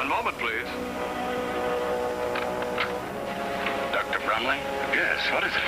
One moment, please. Dr. Bromley? Yes, what is it?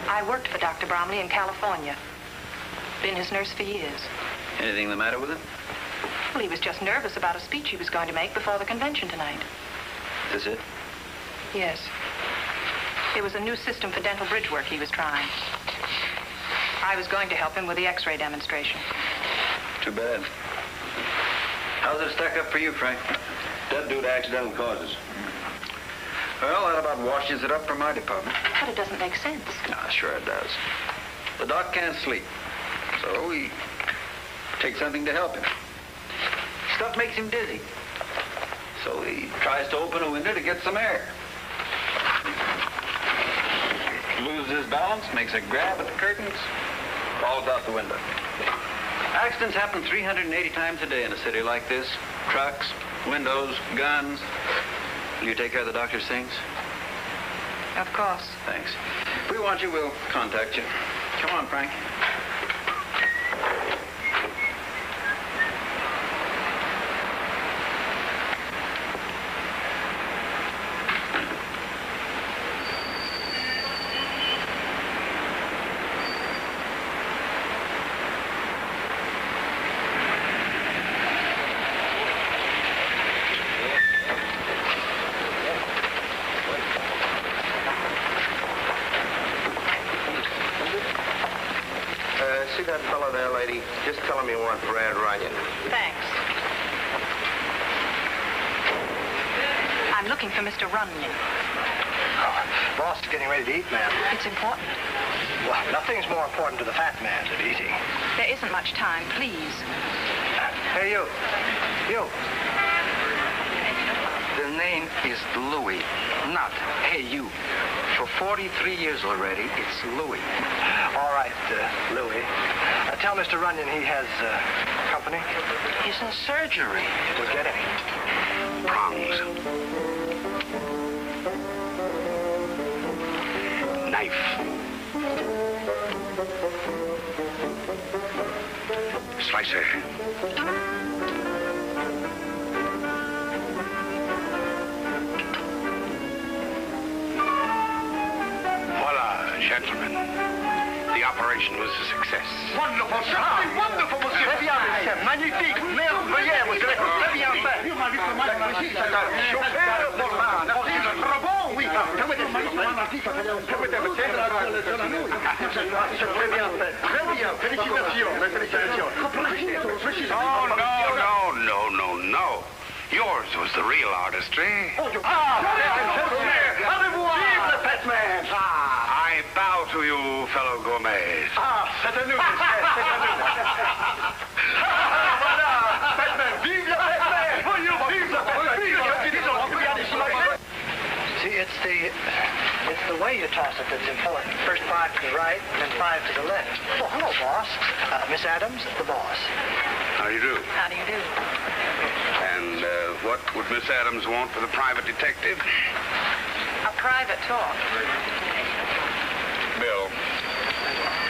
I worked for Dr. Bromley in California. Been his nurse for years. Anything the matter with him? Well, he was just nervous about a speech he was going to make before the convention tonight. Is this it? Yes. It was a new system for dental bridge work he was trying. I was going to help him with the X-ray demonstration. Too bad. How's it stack up for you, Frank? That due to accidental causes. Well, that about washes it up for my department. But it doesn't make sense. Ah, sure it does. The doc can't sleep, so he takes something to help him. Stuff makes him dizzy, so he tries to open a window to get some air. Loses his balance, makes a grab at the curtains, falls out the window. Accidents happen 380 times a day in a city like this. Trucks, windows, guns. Will you take care of the doctor's things? Of course. Thanks. If we want you, we'll contact you. Come on, Frank. See that fellow there, lady? Just tell him you want Brad Runyan. Thanks. I'm looking for Mr. Runyan. Oh, boss is getting ready to eat, ma'am. It's important. Well, nothing's more important to the fat man than eating. There isn't much time, please. Hey, you. You. The name is Louis, not Hey You. For 43 years already, it's Louis. All right, Louis. Tell Mr. Runyan he has company. He's in surgery. We'll get him. Prongs. Knife. Slicer. Voila, gentlemen. The operation was a success. Wonderful, simply wonderful, monsieur. Très bien, monsieur. Magnifique, merveilleux, monsieur. Très bien fait. C'est un chauffeur pour l'âne. C'est trop bon, oui. C'est très bien fait. Très bien. Félicitations. Félicitations. Oh, no. Yours was the real artistry. Vive le Batman! I bow to you, fellow gourmets. C'est à nous, monsieur. C'est à nous. Voilà, Batman. Vive le Batman! Vive le Batman! See, it's the way you toss it that's important. First 5 to the right, then 5 to the left. Oh, hello, boss. Miss Adams, the boss. How do you do? How do you do? And what would Miss Adams want for the private detective? A private talk. Bill,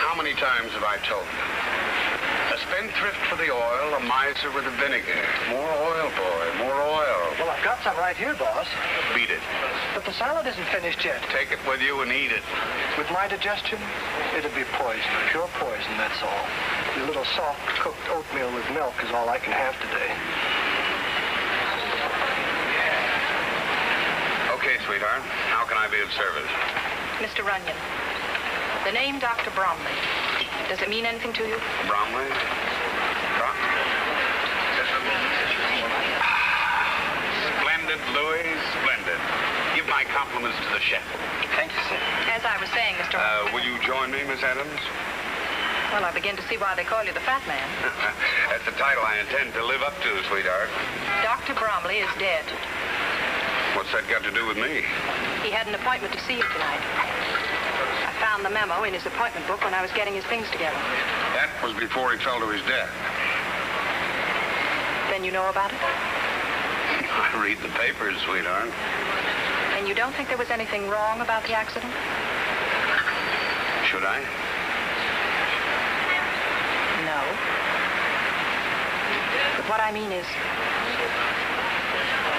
how many times have I told you? A spendthrift for the oil, a miser with the vinegar. More oil, boy, more oil. Well, I've got some right here, boss. Beat it. But the salad isn't finished yet. Take it with you and eat it. With my digestion, it'd be poison. Pure poison, that's all. A little soft-cooked oatmeal with milk is all I can have today. Okay, sweetheart. How can I be of service? Mr. Runyan, the name Dr. Bromley, does it mean anything to you? Bromley? Splendid, Louis, splendid. Give my compliments to the chef. Thank you, sir. As I was saying, Mr. Runyan. Will you join me, Miss Adams? Well, I begin to see why they call you the Fat Man. That's the title I intend to live up to, sweetheart. Dr. Bromley is dead. What's that got to do with me? He had an appointment to see you tonight. I found the memo in his appointment book when I was getting his things together. That was before he fell to his death. Then you know about it? I read the papers, sweetheart. And you don't think there was anything wrong about the accident? Should I? No. But what I mean is,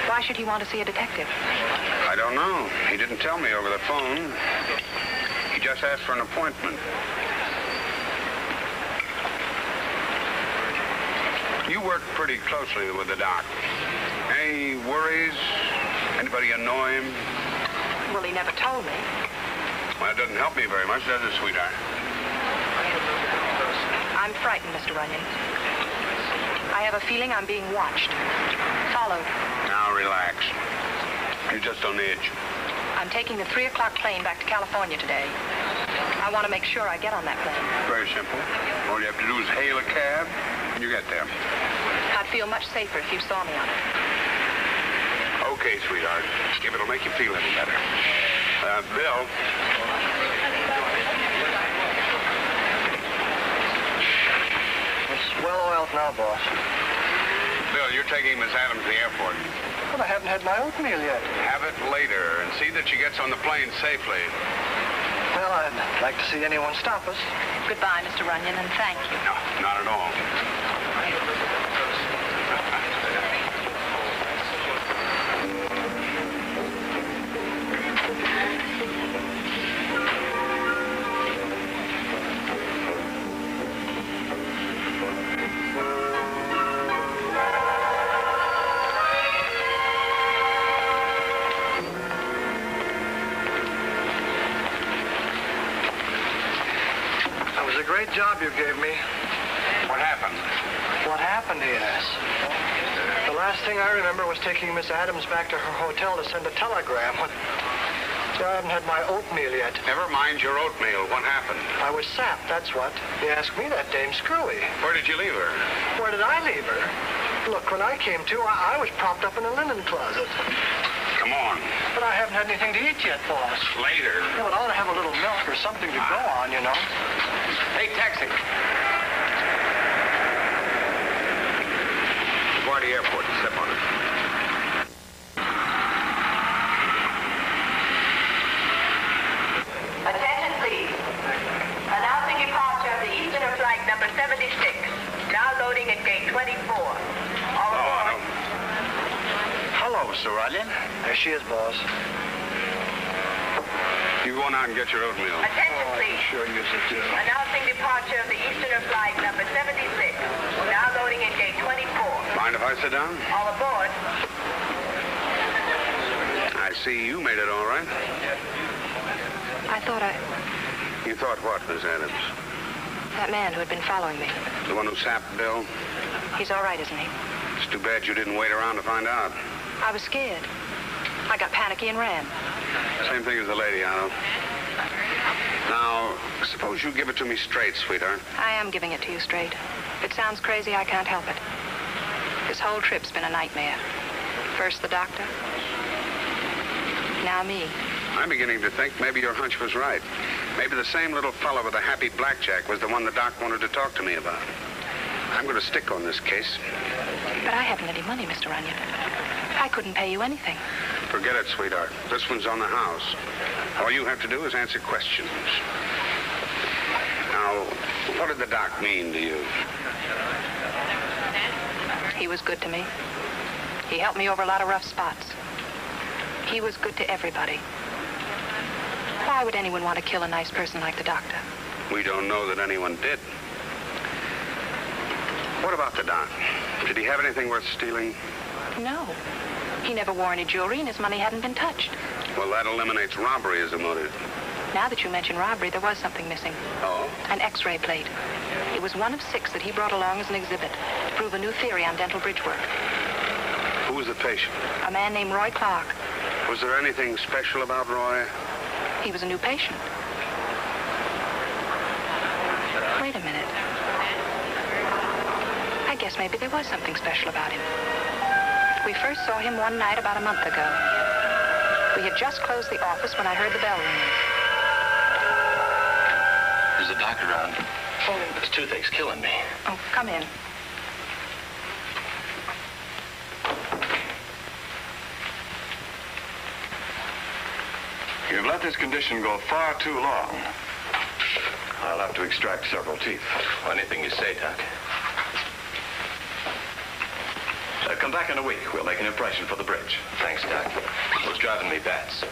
why should he want to see a detective? I don't know. He didn't tell me over the phone. He just asked for an appointment. You work pretty closely with the doc. Any worries? Anybody annoy him? Well, he never told me. Well, it doesn't help me very much, does it, sweetheart? I'm frightened, Mr. Runyan. I have a feeling I'm being watched. Followed. Now, relax. You're just on the edge. I'm taking the 3 o'clock plane back to California today. I want to make sure I get on that plane. Very simple. All you have to do is hail a cab, and you get there. I'd feel much safer if you saw me on it. Okay, sweetheart. If it'll make you feel any better. Bill. It's well oiled now, boss. Bill, you're taking Miss Adams to the airport. Well, I haven't had my oatmeal yet. Have it later, and see that she gets on the plane safely. Well, I'd like to see anyone stop us. Goodbye, Mr. Runyan, and thank you. No, not at all. Great job you gave me. What happened? What happened, he asks. The last thing I remember was taking Miss Adams back to her hotel to send a telegram. See, I haven't had my oatmeal yet. Never mind your oatmeal. What happened? I was sapped, that's what. You asked me that, Dame Screwy. Where did you leave her? Where did I leave her? Look, when I came to, I was propped up in a linen closet. Come on. But I haven't had anything to eat yet, boss. Later. Yeah, but I ought to have a little milk or something to go on, you know. Hey, taxi. LaGuardia Airport. Step on it. Attention, please. Announcing departure of the Easterner flight number 76. Now loading at gate 24. All aboard. Hello, Sir Runyan. There she is, boss. You on out and get your oatmeal. Attention, please. Sure use it, too. Announcing departure of the Easterner flight number 76. Now loading at gate 24. Mind if I sit down? All aboard. I see you made it all right. I thought You thought what, Miss Adams? that man who had been following me, The one who sapped Bill? he's all right, isn't he? It's too bad you didn't wait around to find out. I was scared. I got panicky and ran. Same thing as the lady, Otto. Now, suppose you give it to me straight, sweetheart. I am giving it to you straight. If it sounds crazy, I can't help it. This whole trip's been a nightmare. First the doctor, now me. I'm beginning to think maybe your hunch was right. Maybe the same little fellow with the happy blackjack was the one the doc wanted to talk to me about. I'm going to stick on this case. But I haven't any money, Mr. Runyan. I couldn't pay you anything. Forget it, sweetheart. This one's on the house. All you have to do is answer questions. Now, what did the doc mean to you? He was good to me. He helped me over a lot of rough spots. He was good to everybody. Why would anyone want to kill a nice person like the doctor? We don't know that anyone did. What about the doc? Did he have anything worth stealing? No. He never wore any jewelry and his money hadn't been touched. Well, that eliminates robbery as a motive. Now that you mention robbery, there was something missing. Oh? An X-ray plate. It was one of 6 that he brought along as an exhibit to prove a new theory on dental bridge work. Who was the patient? A man named Roy Clark. Was there anything special about Roy? He was a new patient. Wait a minute. I guess maybe there was something special about him. We first saw him one night about a month ago. We had just closed the office when I heard the bell ringing. Is the doctor around? Oh, This toothache's killing me. oh, come in. You've let this condition go far too long. I'll have to extract several teeth. Anything you say, Doc. Come back in a week. We'll make an impression for the bridge. Thanks, Doc. What's driving me bats?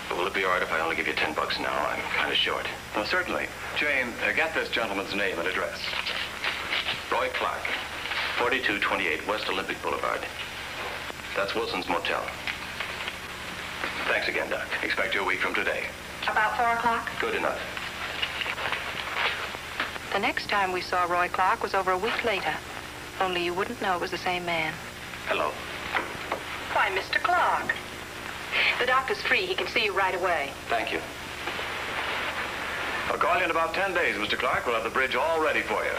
But will it be all right if I only give you $10 now? I'm kind of short. Well, certainly. Jane, get this gentleman's name and address. Roy Clark, 4228 West Olympic Boulevard. That's Wilson's Motel. Thanks again, Doc. Expect you a week from today. About 4 o'clock? Good enough. The next time we saw Roy Clark was over a week later. Only you wouldn't know it was the same man. Hello. Why, Mr. Clark. The doctor's free. He can see you right away. Thank you. I'll call you in about 10 days, Mr. Clark. We'll have the bridge all ready for you.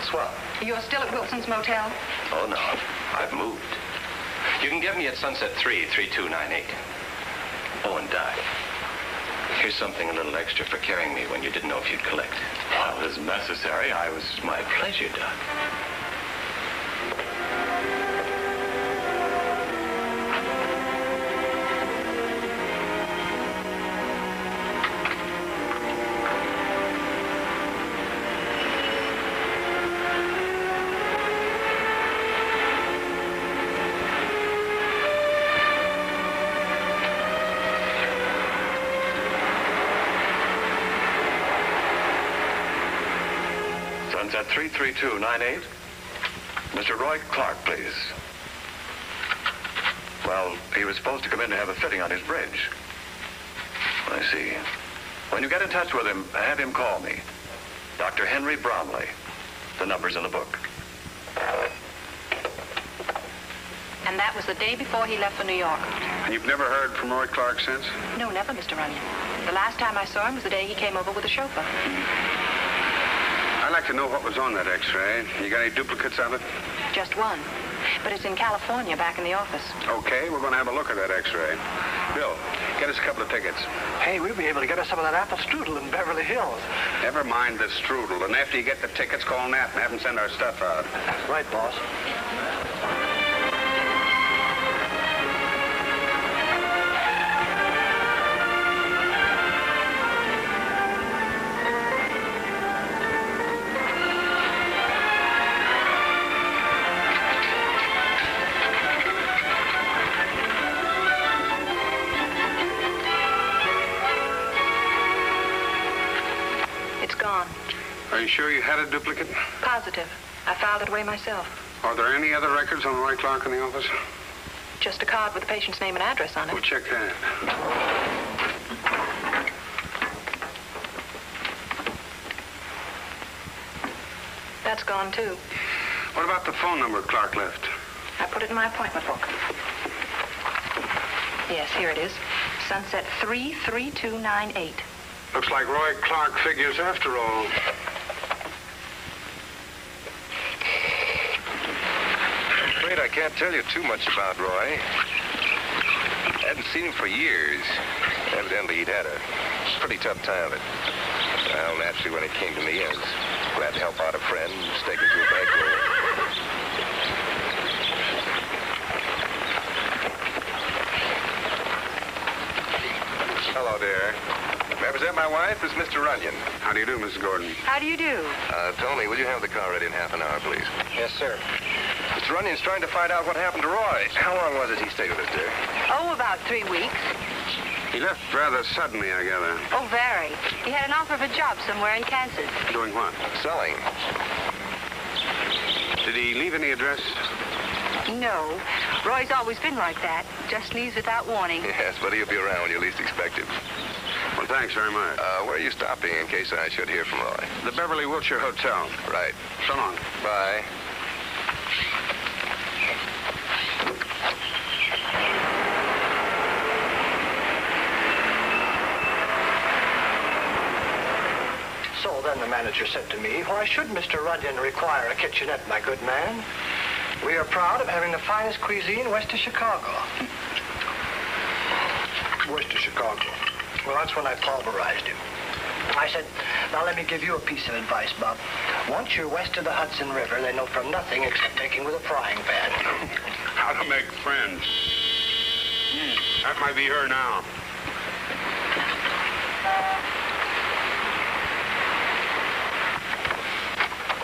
Swell. You're still at Wilson's Motel? Oh, no. I've moved. You can get me at Sunset 33298. Oh, and Doc, here's something a little extra for carrying me when you didn't know if you'd collect. Well, as necessary, My pleasure, Doc. Sunset 33298. Mr. Roy Clark, please. Well, he was supposed to come in to have a fitting on his bridge. I see. When you get in touch with him, have him call me. Dr. Henry Bromley. The number's in the book. And that was the day before he left for New York. And you've never heard from Roy Clark since? No, never, Mr. Runyan. The last time I saw him was the day he came over with a chauffeur. I'd like to know what was on that X-ray. You got any duplicates of it? Just one. But it's in California, back in the office. Okay, we're going to have a look at that X-ray. Bill, get us a couple of tickets. Hey, we'll be able to get us some of that apple strudel in Beverly Hills. Never mind the strudel. And after you get the tickets, call Nat and have him send our stuff out. Right, boss. gone. Are you sure you had a duplicate? Positive. I filed it away myself. Are there any other records on Roy Clark in the office? Just a card with the patient's name and address on it. We'll check that. That's gone, too. What about the phone number Clark left? I put it in my appointment book. Yes, here it is. Sunset 33298. Looks like Roy Clark figures after all. I'm afraid I can't tell you too much about Roy. I hadn't seen him for years. Evidently, he'd had a pretty tough time of it. Well, naturally, when it came to me, I was glad to help out a friend, mistaken to a bankroll. Hello there. May I present my wife? This is Mr. Runyan. How do you do, Mrs. Gordon? How do you do? Tony, will you have the car ready in half an hour, please? Yes, sir. Mr. Runyan's trying to find out what happened to Roy. How long was it he stayed with us, dear? Oh, about 3 weeks. He left rather suddenly, I gather. Oh, very. He had an offer of a job somewhere in Kansas. Doing what? Selling. Did he leave any address? No. Roy's always been like that. Just leaves without warning. Yes, but he'll be around when you least expect him. Well, thanks very much. Where are you stopping in case I should hear from Roy? The Beverly Wilshire Hotel. Right. So long. Bye. So then the manager said to me, why should Mr. Runyan require a kitchenette, my good man? We are proud of having the finest cuisine west of Chicago. West of Chicago. Well, that's when I pulverized him. I said, now let me give you a piece of advice, Bob. Once you're west of the Hudson River, they know from nothing except making with a frying pan. How to make friends. That might be her now.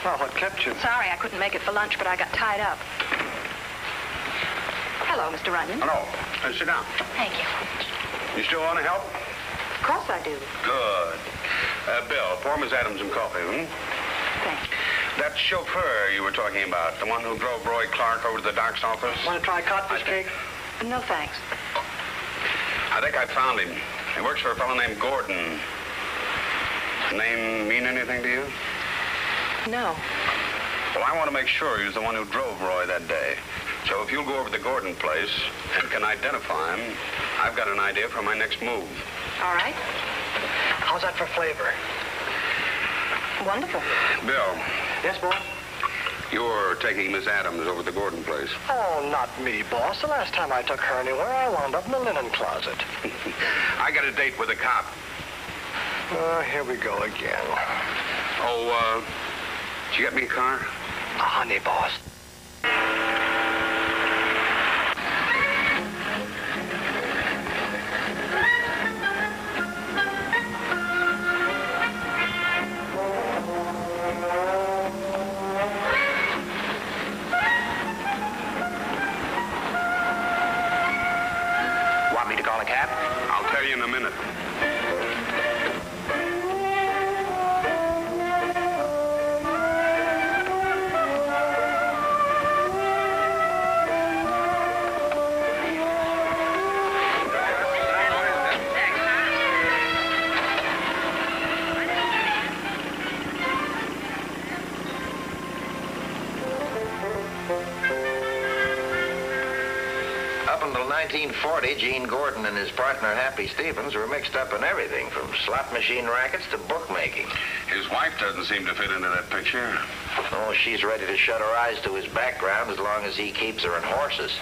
Well, what kept you? Sorry I couldn't make it for lunch, but I got tied up. Hello, Mr. Runyan. Hello. Sit down. Thank you. You still want to help? Of course I do. Good. Bill, pour Miss Adams some coffee, Thanks. That chauffeur you were talking about, the one who drove Roy Clark over to the doc's office? Want to try codfish cake? No, thanks. I think I found him. He works for a fellow named Gordon. Name mean anything to you? No. Well, I want to make sure he was the one who drove Roy that day. So if you'll go over to the Gordon place and can identify him, I've got an idea for my next move. All right. How's that for flavor? Wonderful. Bill. Yes, boss? You're taking Miss Adams over to the Gordon place. Oh, not me, boss. The last time I took her anywhere, I wound up in the linen closet. I got a date with a cop. Here we go again. Oh, did you get me a car? A honey, boss. Want me to call a cab? I'll tell you in a minute. Up until 1940, Gene Gordon and his partner, Happy Stevens, were mixed up in everything from slot machine rackets to bookmaking. His wife doesn't seem to fit into that picture. Oh, she's ready to shut her eyes to his background as long as he keeps her in horses.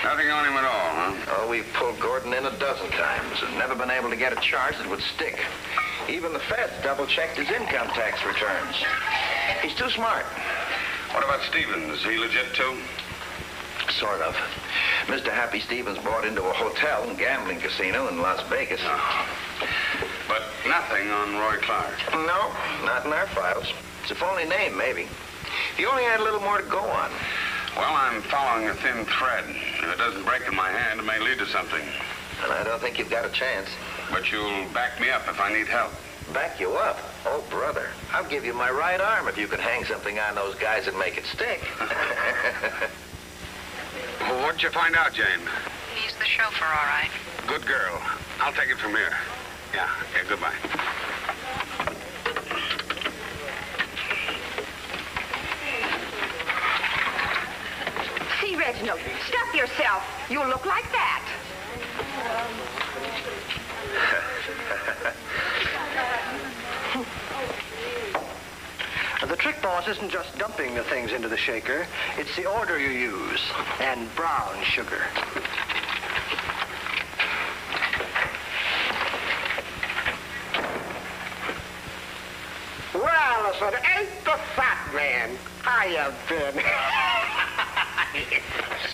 Nothing on him at all, huh? Oh, we've pulled Gordon in a dozen times and never been able to get a charge that would stick. Even the feds double-checked his income tax returns. He's too smart. What about Stevens? Is he legit, too? Sort of. Mr. Happy Stevens bought into a hotel and gambling casino in Las Vegas. But nothing on Roy Clark. No, not in our files. It's a phony name, maybe. He only had a little more to go on. Well, I'm following a thin thread. If it doesn't break in my hand, it may lead to something. And I don't think you've got a chance. But you'll back me up if I need help. Back you up? Oh, brother, I'll give you my right arm if you can hang something on those guys and make it stick. Well, what'd you find out, Jane? He's the chauffeur, all right. Good girl. I'll take it from here. Yeah, goodbye. See, Reginald, stuff yourself. You'll look like that. The trick, boss, isn't just dumping the things into the shaker. It's the order you use. And brown sugar. Well, listen, ain't the fat man? How you been?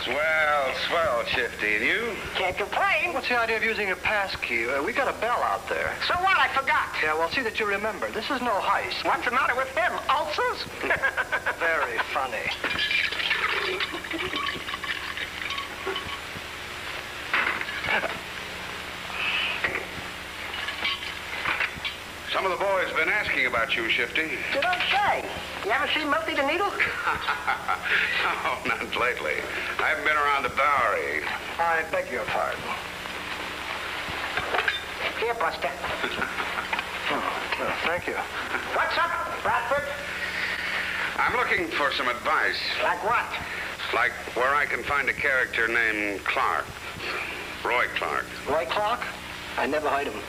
Swell, Shifty. And you? Can't complain. What's the idea of using a pass key? We got a bell out there. So what? I forgot. Yeah, well, see that you remember. This is no heist. What's the matter with him? Ulcers? Very funny. Some of the boys been asking about you, Shifty. You don't say. You ever seen Milty the Needle? Oh, not lately. I haven't been around the Bowery. I beg your pardon. Here, Buster. Thank you. What's up, Bradford? I'm looking for some advice. Like what? Like where I can find a character named Clark. Roy Clark. Roy Clark? I never heard him.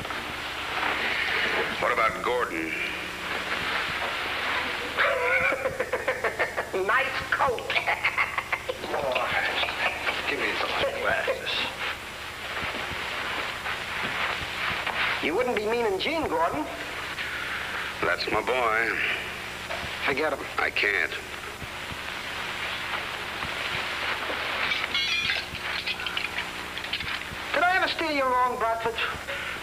What about Gordon? Nice coat. Oh, give me some glasses. You wouldn't be meaning Gene, Gordon. That's my boy. Forget him. I can't. Did I ever steer you wrong, Bradford?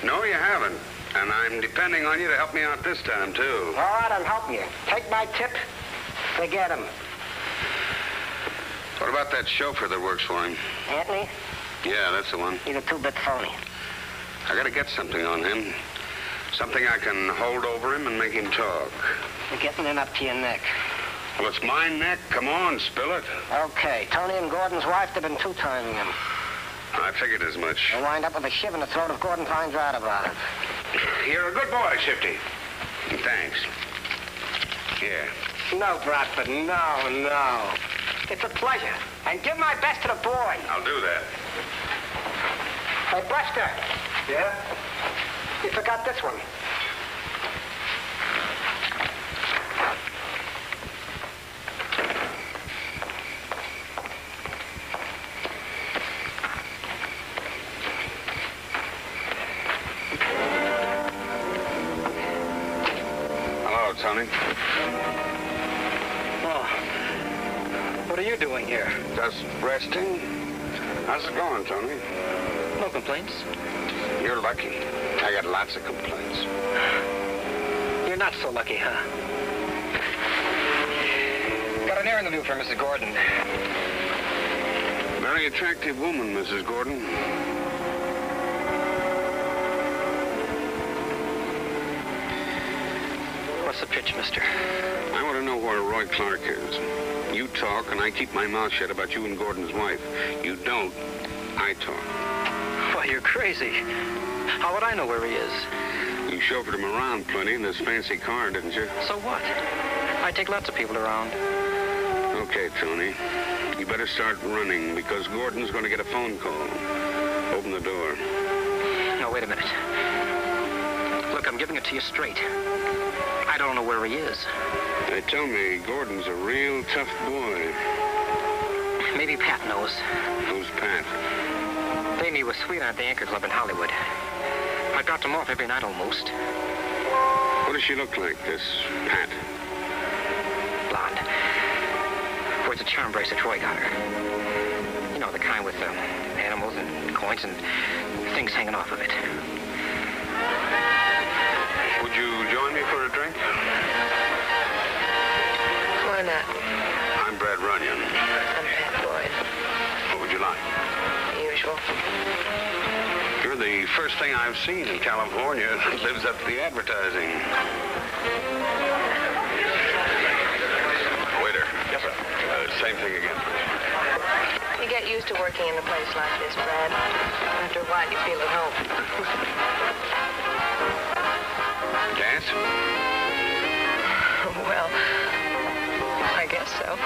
No, you haven't. And I'm depending on you to help me out this time, too. All right, I'm helping you. Take my tip. Forget him. What about that chauffeur that works for him? Anthony? Yeah, that's the one. He's a two-bit phony. I gotta get something on him. Something I can hold over him and make him talk. You're getting in up to your neck. Well, it's my neck. Come on, spill it. Okay, Tony and Gordon's wife have been two-timing him. I figured as much. They'll wind up with a shiv in the throat if Gordon finds out about it. You're a good boy, Shifty. Thanks. Here. No, Bradford, no. It's a pleasure. And give my best to the boy. I'll do that. Hey, Buster. Yeah? You forgot this one. Hello, Tony. Oh. What are you doing here? Just resting. How's it going, Tony? No complaints. You're lucky. I got lots of complaints. You're not so lucky, huh? Got an errand to do for Mrs. Gordon. Very attractive woman, Mrs. Gordon. What's the pitch, mister? I want to know where Roy Clark is. You talk, and I keep my mouth shut about you and Gordon's wife. You don't, I talk. Why, you're crazy. How would I know where he is? You chauffeured him around plenty in this fancy car, didn't you? So what? I take lots of people around. Okay, Tony. You better start running, because Gordon's going to get a phone call. Open the door. No, wait a minute. Look, I'm giving it to you straight. I don't know where he is. They tell me Gordon's a real tough boy. Maybe Pat knows. Who's Pat? They and me was sweet at the Anchor Club in Hollywood. I dropped him off every night almost. What does she look like, this Pat? Blonde. Wears a charm bracelet Troy got her. You know, the kind with animals and coins and things hanging off of it. Would you join me for a drink? Why not? I'm Brad Runyan. I'm Pat Boyd. What would you like? The usual. You're the first thing thing I've seen in California lives up to the advertising. Waiter. Yes, sir. Same thing again. You get used to working in a place like this, Brad. After a while, you feel at home. Gas? Well, I guess so.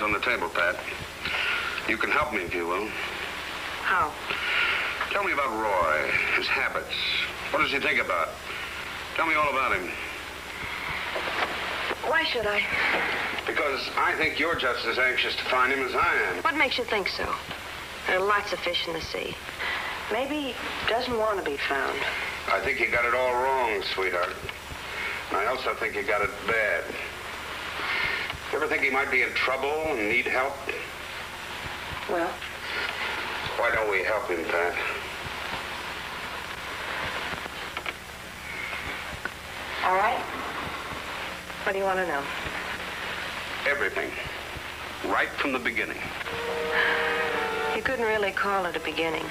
On the table, Pat. You can help me if you will. How? Tell me about Roy, his habits. What does he think about? Tell me all about him. Why should I? Because I think you're just as anxious to find him as I am. What makes you think so? There are lots of fish in the sea. Maybe he doesn't want to be found. I think you got it all wrong, sweetheart. And I also think you got it bad. You ever think he might be in trouble and need help? Well? Why don't we help him, Pat? All right. What do you want to know? Everything. Right from the beginning. You couldn't really call it a beginning.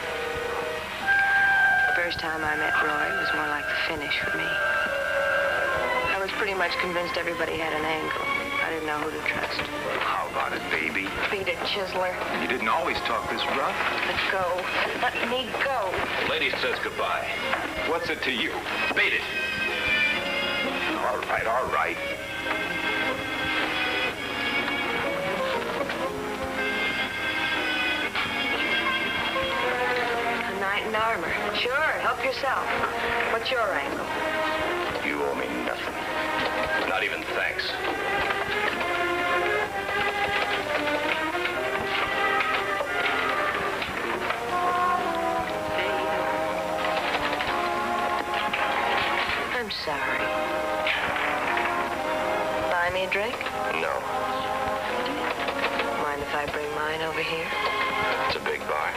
The first time I met Roy, it was more like the finish for me. I was pretty much convinced everybody had an angle. I didn't know who to trust. How about it, baby? Beat it, Chisler. You didn't always talk this rough. Let go. Let me go. The lady says goodbye. What's it to you? Beat it. All right, all right. A knight in armor. Sure, help yourself. What's your angle? You owe me nothing. Not even thanks. I'm sorry. Buy me a drink? No. Mind if I bring mine over here? It's a big bar.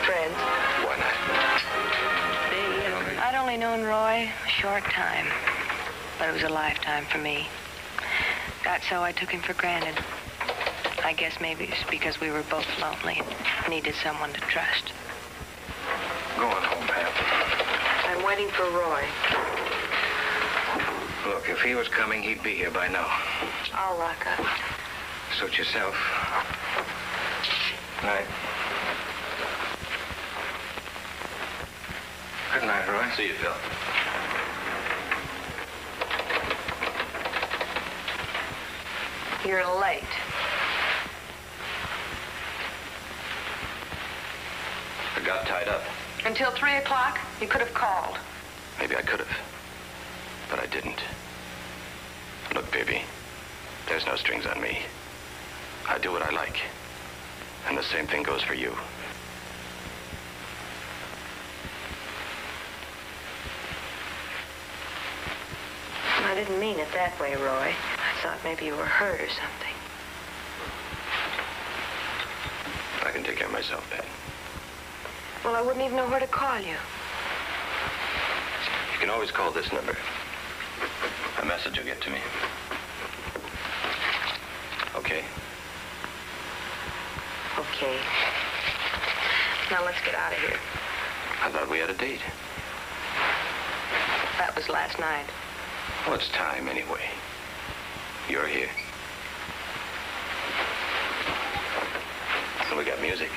Friends? Why not? I'd only known Roy a short time. But it was a lifetime for me. Got so I took him for granted. I guess maybe it's because we were both lonely and needed someone to trust. Go on home, Pat. I'm waiting for Roy. Look, if he was coming, he'd be here by now. I'll lock up. Suit yourself. Night. Good night, Roy. See you, Phil. You're late. I got tied up. Until 3 o'clock, you could have called. Maybe I could have. But I didn't. Look, baby. There's no strings on me. I do what I like. And the same thing goes for you. I didn't mean it that way, Roy. I thought maybe you were hurt or something. I can take care of myself, Pat. Well, I wouldn't even know where to call you. You can always call this number. A message will get to me. Okay? Okay. Now let's get out of here. I thought we had a date. That was last night. Well, it's time anyway. You're here. And we got music.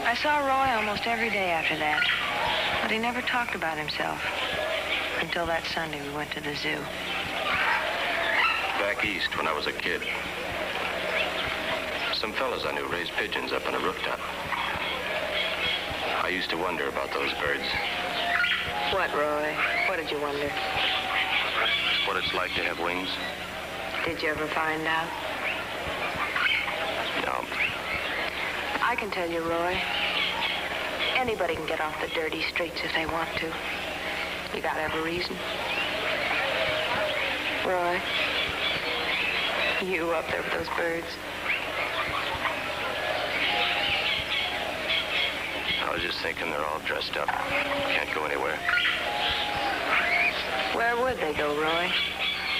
I saw Roy almost every day after that, but he never talked about himself until that Sunday we went to the zoo. Back east when I was a kid, some fellas I knew raised pigeons up on a rooftop. I used to wonder about those birds. What, Roy? What did you wonder? What it's like to have wings. Did you ever find out? No. I can tell you, Roy. Anybody can get off the dirty streets if they want to. You gotta have a reason. Roy, you up there with those birds. I was just thinking they're all dressed up. Can't go anywhere. Where would they go, Roy?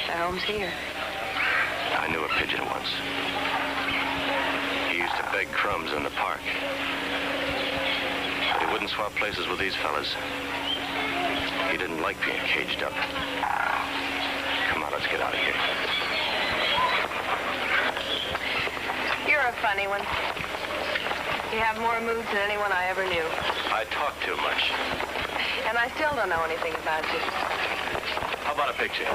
Their home's here. I knew a pigeon once. He used to beg crumbs in the park. But he wouldn't swap places with these fellas. He didn't like being caged up. Come on, let's get out of here. You're a funny one. You have more moods than anyone I ever knew. I talk too much. And I still don't know anything about you. How about a picture?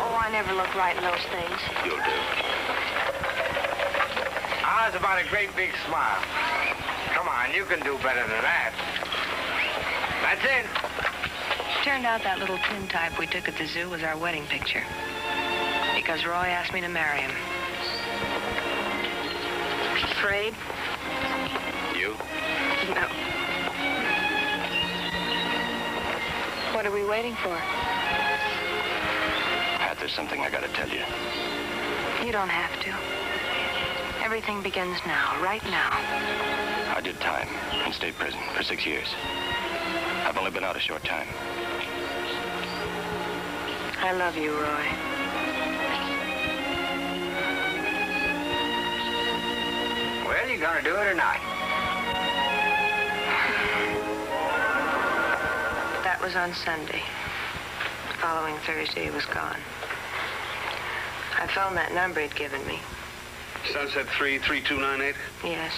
Oh, I never look right in those things. You'll do. How's about a great big smile? Come on, you can do better than that. That's it. Turned out that little tintype we took at the zoo was our wedding picture. Because Roy asked me to marry him. Afraid? You? No. What are we waiting for? Pat, there's something I gotta tell you. You don't have to. Everything begins now, right now. I did time in state prison for 6 years. I've only been out a short time. I love you, Roy. Well, you gonna do it or not? That was on Sunday. The following Thursday, he was gone. I phoned that number he'd given me. Sunset 33298? Yes.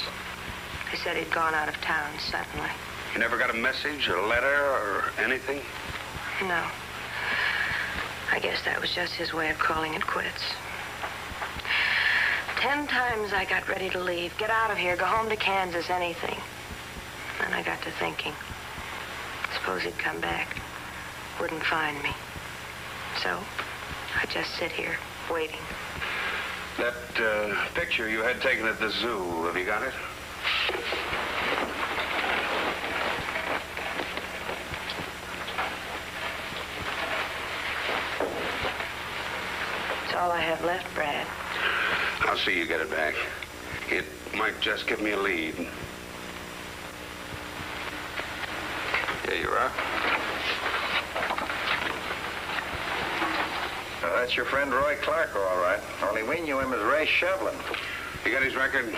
They said he'd gone out of town suddenly. You never got a message, a letter, or anything? No. I guess that was just his way of calling it quits. 10 times I got ready to leave, get out of here, go home to Kansas, anything. Then I got to thinking. Suppose he'd come back, wouldn't find me. So I just sit here, waiting. That picture you had taken at the zoo, have you got it? It's all I have left, Brad. I'll see you get it back. It might just give me a lead. Here you are. That's your friend Roy Clark, all right. Only we knew him as Ray Shevlin. You got his record?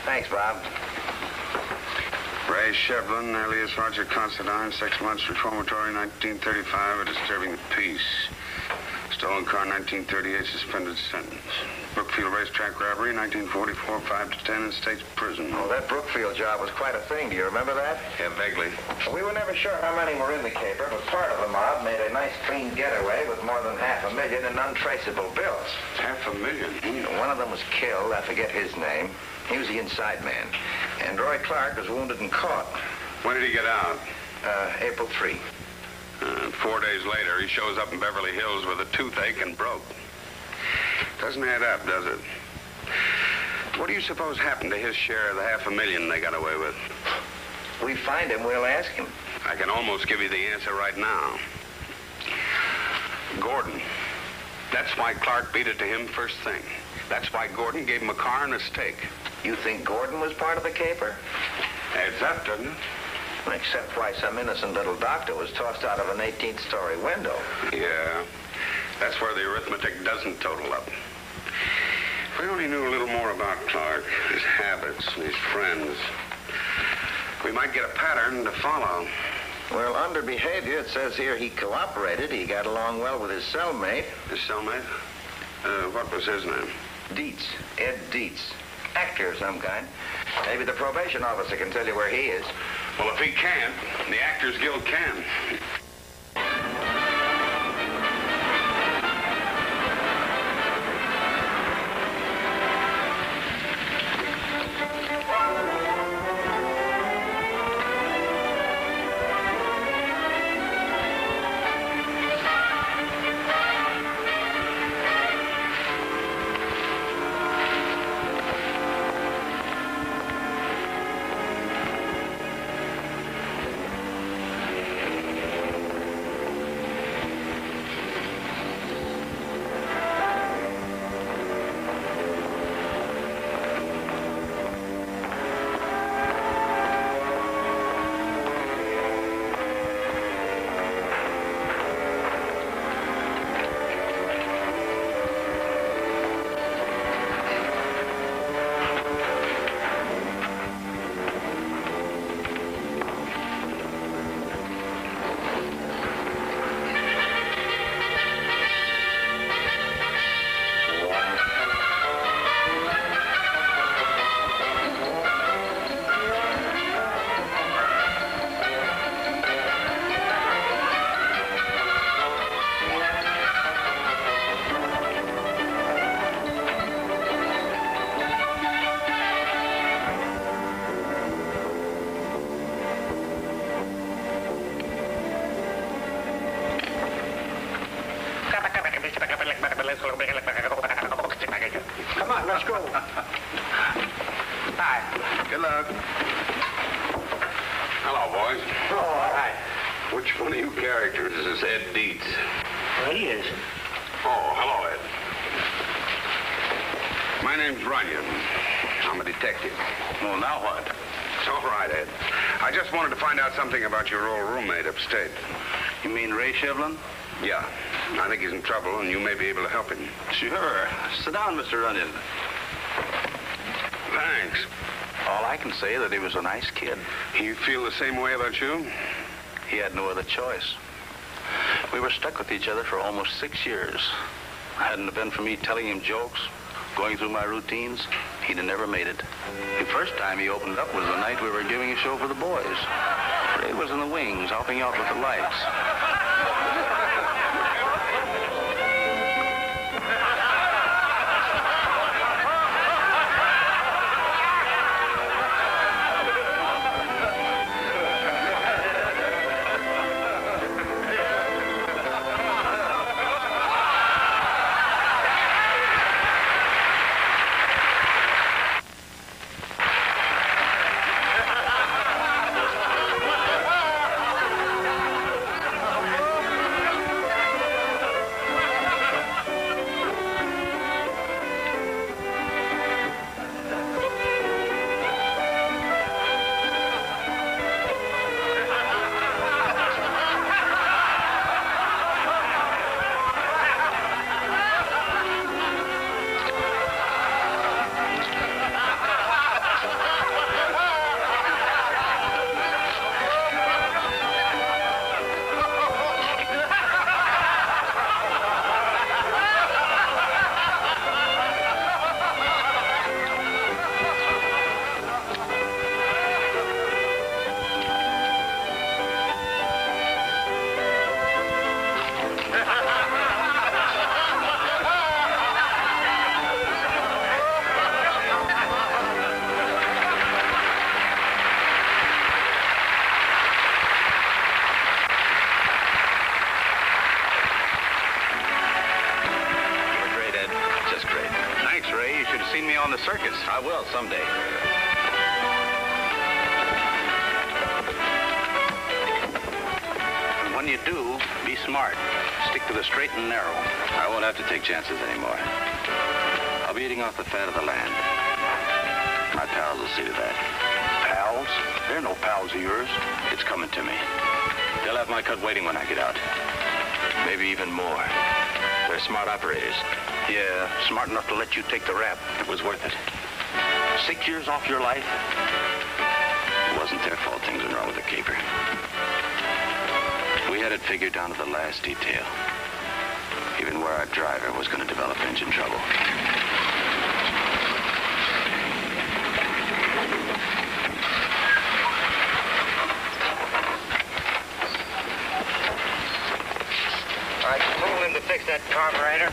Thanks, Bob. Ray Shevlin, alias Roger Considine, 6 months reformatory, 1935, a disturbing the peace. Stolen car, 1938, suspended sentence. Brookfield racetrack robbery, 1944, 5 to 10 in state's prison. Oh, that Brookfield job was quite a thing. Do you remember that? Yeah, vaguely. We were never sure how many were in the caper, but part of the mob made a nice clean getaway with more than $500,000 in untraceable bills. $500,000? One of them was killed. I forget his name. He was the inside man. And Roy Clark was wounded and caught. When did he get out? April 3. 4 days later, he shows up in Beverly Hills with a toothache and broke. Doesn't add up, does it? What do you suppose happened to his share of the $500,000 they got away with? We find him, we'll ask him. I can almost give you the answer right now. Gordon. That's why Clark beat it to him first thing. That's why Gordon gave him a car and a steak. You think Gordon was part of the caper? Adds up, doesn't it? Except why some innocent little doctor was tossed out of an 18th-story window. Yeah. That's where the arithmetic doesn't total up. If we only knew a little more about Clark, his habits, and his friends, we might get a pattern to follow. Well, under behavior, it says here he cooperated. He got along well with his cellmate. His cellmate? What was his name? Dietz. Ed Dietz. Actor of some kind. Maybe the probation officer can tell you where he is. Well, if he can't, the Actors Guild can. Come on, let's go. Hi. Good luck. Hello, boys. Oh, hi. Which one of you characters is this Ed Dietz? Well, he is. Oh, hello, Ed. My name's Runyan. I'm a detective. Well, now what? It's all right, Ed. I just wanted to find out something about your old roommate upstate. You mean Ray Shevlin? Yeah. I think he's in trouble, and you may be able to help him. Sure. Sit down, Mr. Runyan. Thanks. All I can say is that he was a nice kid. You feel the same way about you? He had no other choice. We were stuck with each other for almost 6 years. Hadn't it been for me telling him jokes, going through my routines, he'd have never made it. The first time he opened up was the night we were giving a show for the boys. Ray was in the wings, helping out with the lights. Circus. I will someday. And when you do, be smart. Stick to the straight and narrow. I won't have to take chances anymore. I'll be eating off the fat of the land. My pals will see to that. Pals? They're no pals of yours. It's coming to me. They'll have my cut waiting when I get out. Maybe even more. They're smart operators. Yeah, smart enough to let you take the rap. It was worth it. 6 years off your life? It wasn't their fault things went wrong with the caper. We had it figured down to the last detail. Even where our driver was going to develop engine trouble. fix that carburetor.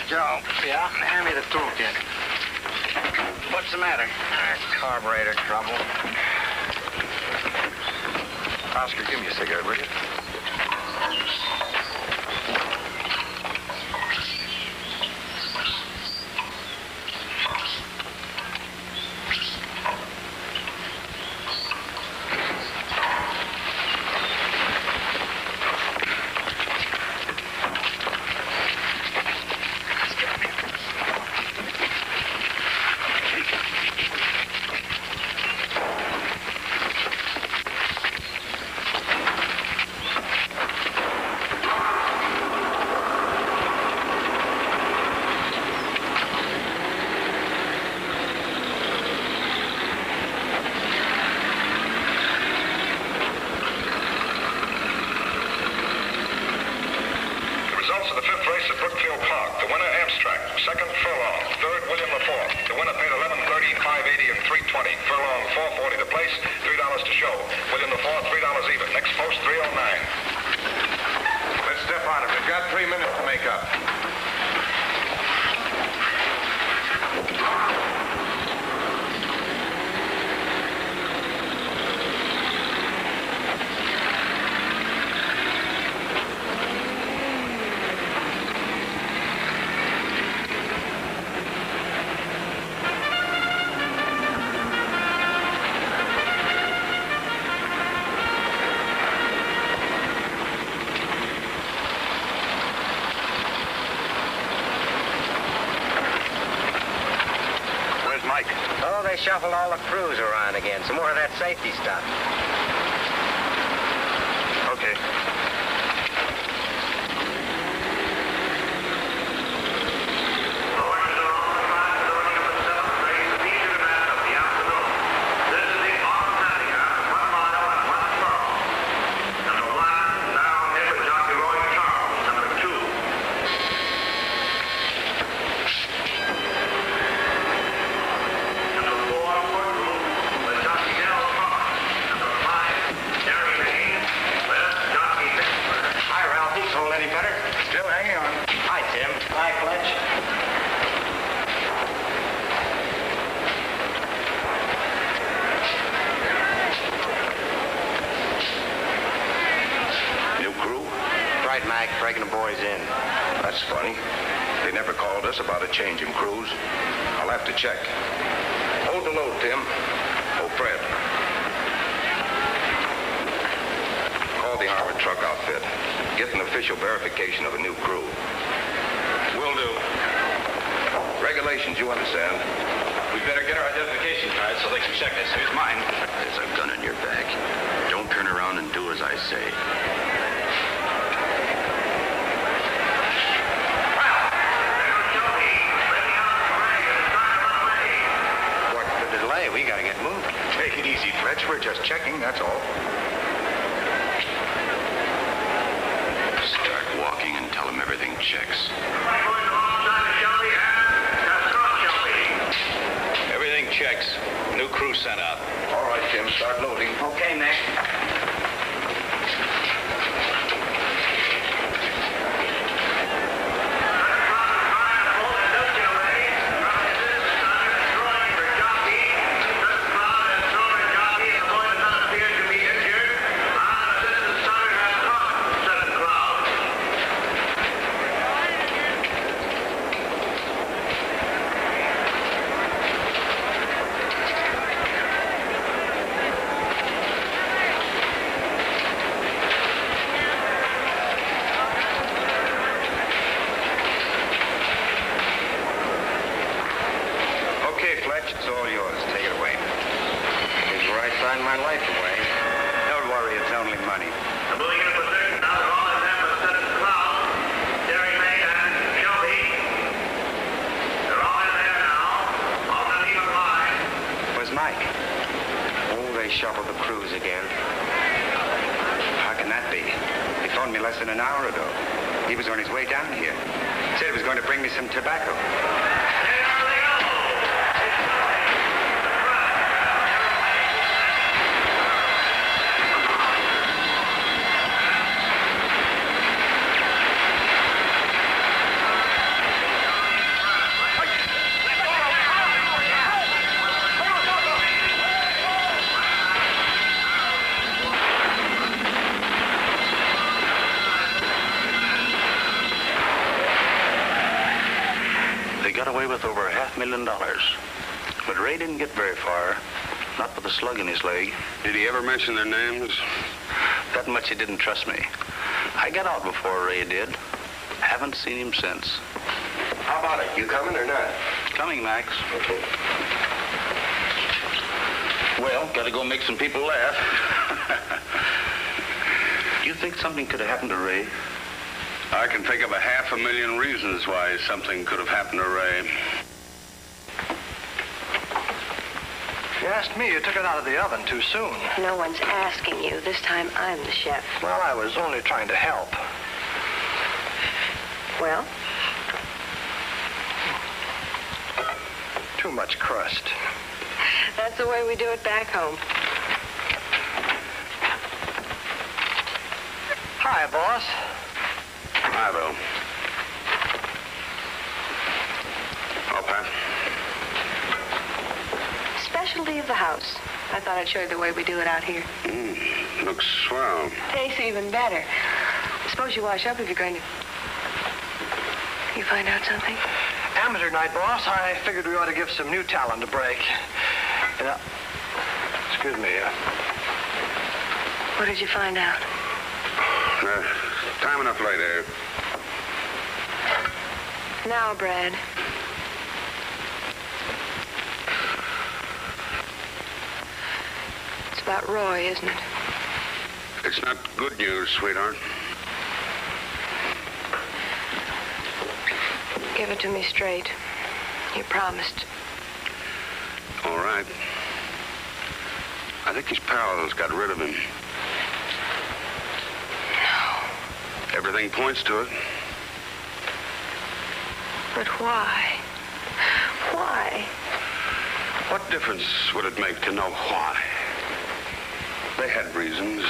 Joe. Yeah? Hand me the toolkit. What's the matter? Carburetor trouble. Oscar, give me a cigarette, will you? They shuffled all the crews around again. Some more of that safety stuff. Okay. Breaking the boys in. That's funny. They never called us about a change in crews. I'll have to check. Hold the load, Tim. Oh, Fred. Call the armored truck outfit. Get an official verification of a new crew. Will do. Regulations, you understand. We better get our identification cards so they can check us. Here's mine. There's a gun in your back. Don't turn around and do as I say. We gotta get moving. Take it easy, Fletch. We're just checking, that's all. Start walking and tell them everything checks. Everything checks. New crew sent out. All right, Tim, start loading. Okay, Nick. It's all yours. Take it away. Here's where I signed my life away. Don't worry, it's only money. I'm moving in for certain. Now they're all in there for certain cloud. Jerry May and Shelby. They're all in there now. All gonna leave a line. Where's Mike? Oh, they shuffled the crews again. How can that be? He phoned me less than an hour ago. He was on his way down here. Said he was going to bring me some tobacco. got away with over $500,000. But Ray didn't get very far, not with a slug in his leg. Did he ever mention their names? That much he didn't trust me. I got out before Ray did. Haven't seen him since. How about it? You coming or not? Coming, Max. Well, gotta go make some people laugh. Do you think something could have happened to Ray? I can think of 500,000 reasons why something could have happened to Ray. You asked me, you took it out of the oven too soon. No one's asking you. This time I'm the chef. Well, I was only trying to help. Well? Too much crust. That's the way we do it back home. Hi, boss. Hi, Bill. Oh, Pat. Specialty of the house. I thought I'd show you the way we do it out here. Looks swell. Tastes even better. Suppose you wash up if you're going to... You find out something? Amateur night, boss. I figured we ought to give some new talent a break. Excuse me. What did you find out? Time enough later. Now, Brad. It's about Roy, isn't it? It's not good news, sweetheart. Give it to me straight. You promised. All right. I think his pals got rid of him. No. Everything points to it. But why? Why? What difference would it make to know why? They had reasons.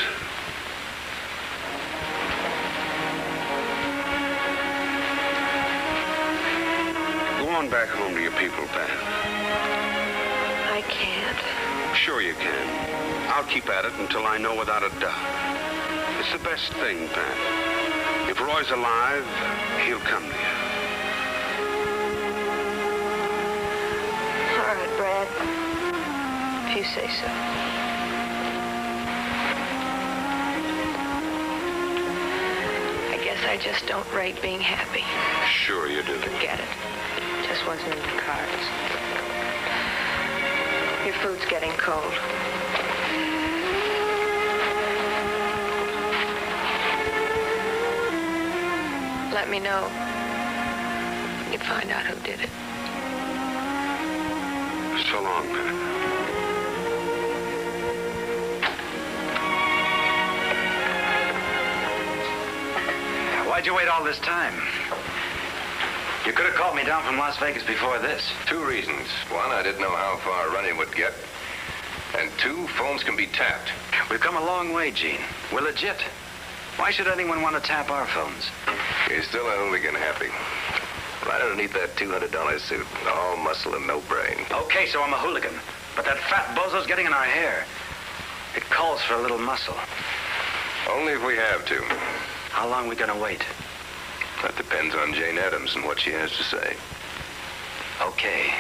Go on back home to your people, Pat. I can't. Sure you can. I'll keep at it until I know without a doubt. It's the best thing, Pat. If Roy's alive, he'll come to you. All right, Brad. If you say so. I guess I just don't rate being happy. Sure you do. Forget it. Just wasn't in the cards. Your food's getting cold. Let me know when you find out who did it. So long, Pat. Why'd you wait all this time? You could have called me down from Las Vegas before this. 2 reasons. 1, I didn't know how far Runyan would get. And 2, phones can be tapped. We've come a long way, Gene. We're legit. Why should anyone want to tap our phones? You're still a hooligan, Happy. Right underneath that $200 suit. All muscle and no brain. Okay, so I'm a hooligan. But that fat bozo's getting in our hair. It calls for a little muscle. Only if we have to. How long are we gonna wait? That depends on Jane Addams and what she has to say. Okay.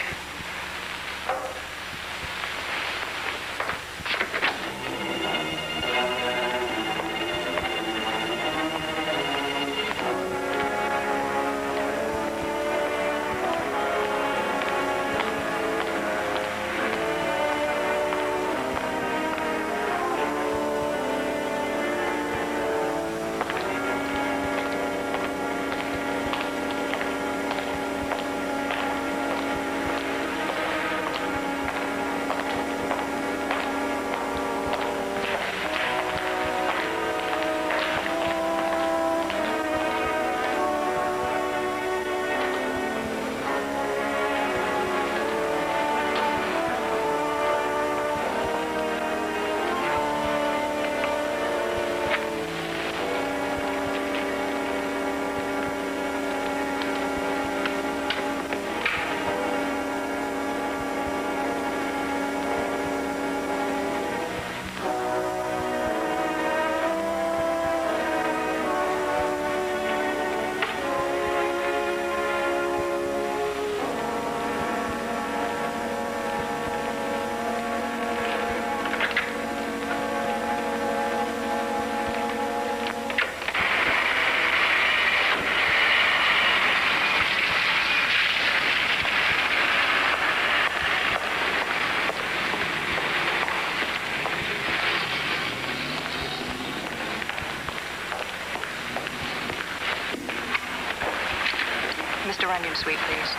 Mr. Runyan, suite, please.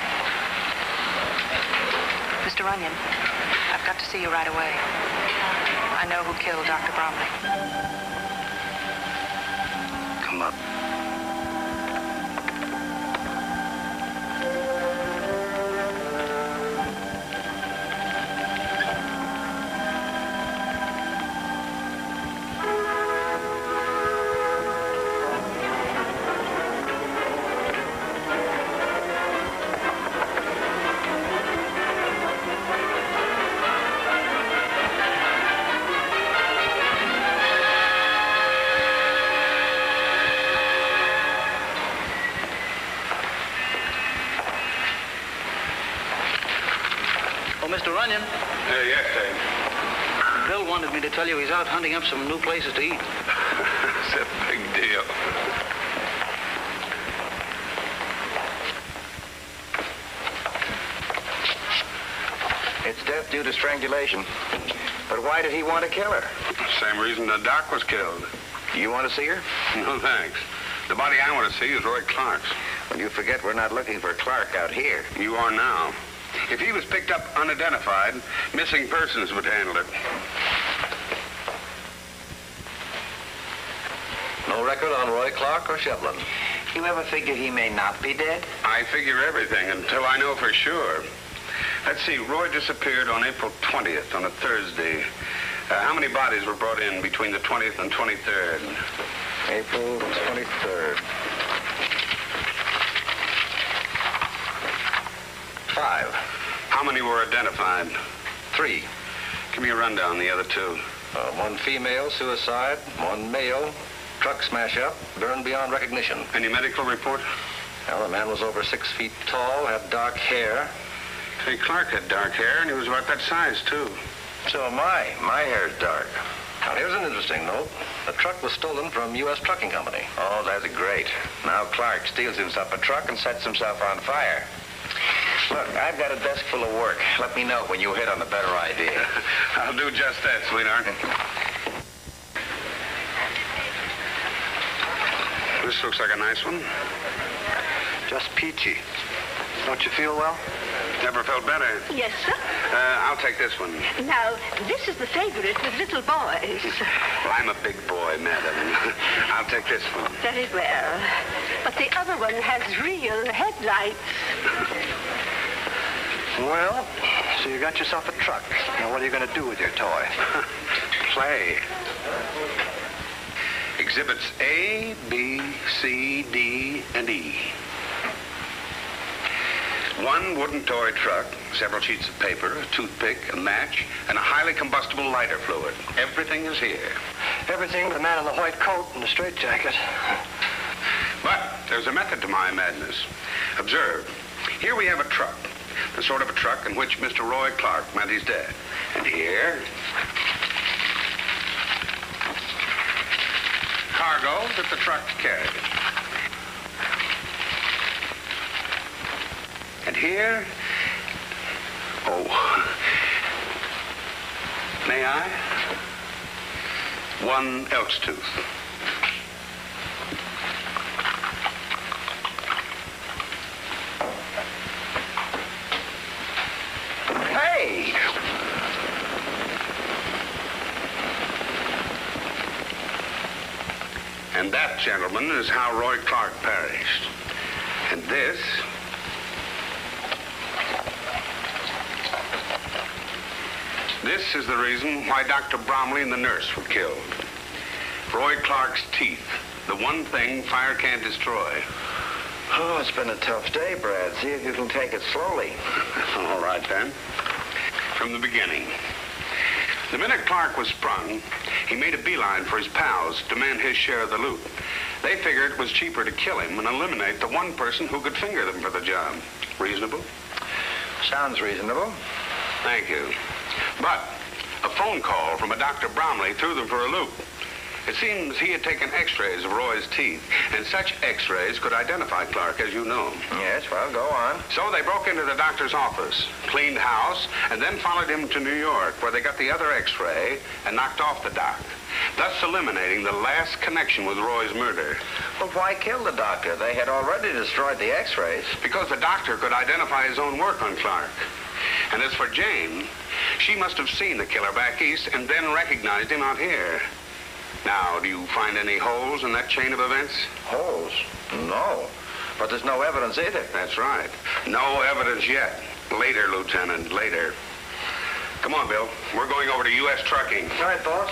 Mr. Runyan, I've got to see you right away. I know who killed Dr. Bromley. Come up. Mr. Runyan. Yes, Dave. Bill wanted me to tell you he's out hunting up some new places to eat. It's a big deal. It's death due to strangulation. But why did he want to kill her? Same reason the doc was killed. You want to see her? No, thanks. The body I want to see is Roy Clark's. Well, you forget we're not looking for Clark out here. You are now. If he was picked up unidentified, missing persons would handle it. No record on Roy Clark or Shevlin. You ever figure he may not be dead? I figure everything until I know for sure. Let's see, Roy disappeared on April 20th, on a Thursday. How many bodies were brought in between the 20th and 23rd? April 23rd. 5. How many were identified? 3. Give me a rundown, the other two. 1 female, suicide. 1 male, truck smash up, burned beyond recognition. Any medical report? Well, the man was over 6 feet tall, had dark hair. Hey, Clark had dark hair, and he was about that size, too. So am I. My hair's dark. Now, here's an interesting note. The truck was stolen from U.S. Trucking Company. Oh, that's great. Now Clark steals himself a truck and sets himself on fire. Look, I've got a desk full of work. Let me know when you hit on a better idea. I'll do just that, sweetheart. This looks like a nice one. Just peachy. Don't you feel well? Never felt better. Yes, sir. I'll take this one. Now, this is the favorite with little boys. Well, I'm a big boy, madam. I'll take this one. Very well. But the other one has real headlights. Well, so you got yourself a truck. Now, what are you going to do with your toy? Play. Exhibits A, B, C, D, and E. 1 wooden toy truck, several sheets of paper, a toothpick, a match, and a highly combustible lighter fluid. Everything is here. Everything but the man in the white coat and the straitjacket. But there's a method to my madness. Observe. Here we have a truck. The sort of a truck in which Mr. Roy Clark met his death. And here, cargo that the truck carried. And here, may I? 1 elk's tooth. Hey! And that, gentlemen, is how Roy Clark perished. And this is the reason why Dr. Bromley and the nurse were killed. Roy Clark's teeth, the one thing fire can't destroy. Oh, it's been a tough day, Brad. See if you can take it slowly. All right, then. From the beginning. The minute Clark was sprung, he made a beeline for his pals to demand his share of the loot. They figured it was cheaper to kill him and eliminate the one person who could finger them for the job. Reasonable? Sounds reasonable. Thank you. But a phone call from a Dr. Bromley threw them for a loop. It seems he had taken x-rays of Roy's teeth, and such x-rays could identify Clark, as you know. Yes, well, go on. So they broke into the doctor's office, cleaned house, and then followed him to New York, where they got the other x-ray and knocked off the doc. thus eliminating the last connection with Roy's murder. Well, why kill the doctor? They had already destroyed the x-rays. Because the doctor could identify his own work on Clark. And as for Jane, she must have seen the killer back east and then recognized him out here. Now, do you find any holes in that chain of events? Holes? No. But there's no evidence either. That's right. No evidence yet. Later, Lieutenant, later. Come on, Bill. We're going over to U.S. Trucking. All right, boss.